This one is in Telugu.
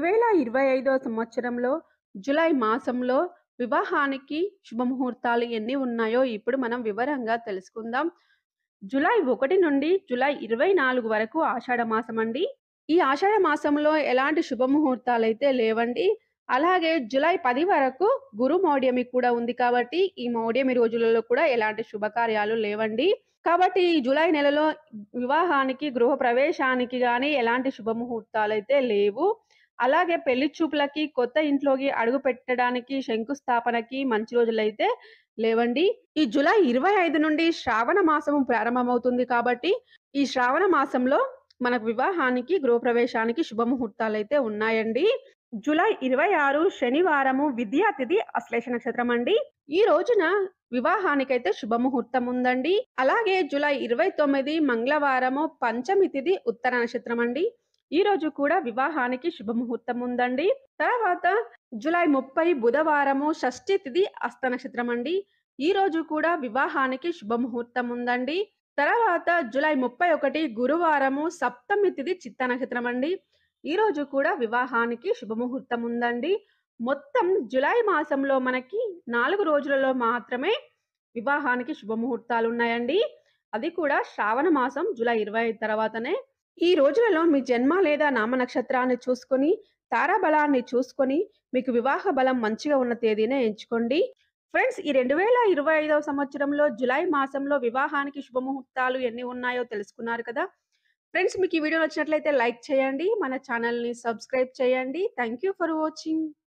2025 సంవత్సరంలో జులై మాసంలో వివాహానికి శుభముహూర్తాలు ఎన్ని ఉన్నాయో ఇప్పుడు మనం వివరంగా తెలుసుకుందాం. జులై 1 నుండి జులై 24 వరకు ఆషాఢ మాసమండి. ఈ ఆషాఢ మాసంలో ఎలాంటి శుభముహూర్తాలైతే లేవండి. అలాగే జులై 10 వరకు గురు మౌఢ్యమి కూడా ఉంది కాబట్టి, ఈ మౌఢ్యమి రోజులలో కూడా ఎలాంటి శుభకార్యాలు లేవండి. కాబట్టి ఈ జులై నెలలో వివాహానికి, గృహప్రవేశానికి గాని ఎలాంటి శుభముహూర్తాలైతే లేవు. అలాగే పెళ్లి చూపులకి, కొత్త ఇంట్లోకి అడుగుపెట్టడానికి, శంకుస్థాపనకి మంచి రోజులైతే లేవండి. ఈ జులై 25 నుండి శ్రావణ మాసము ప్రారంభమవుతుంది కాబట్టి, ఈ శ్రావణ మాసంలో మనకు వివాహానికి, గృహప్రవేశానికి శుభముహూర్తాలైతే ఉన్నాయండి. జులై 26 శనివారము విద్యా తిథి అశ్లేష నక్షత్రం అండి. ఈ రోజున వివాహానికైతే శుభముహూర్తం ఉందండి. అలాగే జులై 29 మంగళవారము పంచమి తిథి ఉత్తర నక్షత్రం అండి. ఈ రోజు కూడా వివాహానికి శుభముహూర్తం ఉందండి. తర్వాత జులై 30 బుధవారము షష్ఠి తిథి హస్త నక్షత్రం అండి. ఈ రోజు కూడా వివాహానికి శుభముహూర్తం ఉందండి. తర్వాత జులై 31 గురువారము సప్తమి తిథి చిత్త నక్షత్రం అండి. ఈ రోజు కూడా వివాహానికి శుభముహూర్తం ఉందండి. మొత్తం జులై మాసంలో మనకి 4 రోజులలో మాత్రమే వివాహానికి శుభముహూర్తాలు ఉన్నాయండి. అది కూడా శ్రావణ మాసం జులై 25 తర్వాతనే. ఈ రోజులలో మీ జన్మ లేదా నామ నక్షత్రాన్ని చూసుకొని, తారాబలాన్ని చూసుకొని, మీకు వివాహ బలం మంచిగా ఉన్న తేదీనే ఎంచుకోండి. ఫ్రెండ్స్, ఈ 2025 సంవత్సరంలో జులై మాసంలో వివాహానికి శుభముహూర్తాలు ఎన్ని ఉన్నాయో తెలుసుకున్నారు కదా! ఫ్రెండ్స్, మీకు ఈ వీడియో నచ్చినట్లయితే లైక్ చేయండి. మన ఛానల్‌ని సబ్స్క్రైబ్ చేయండి. Thank you for watching.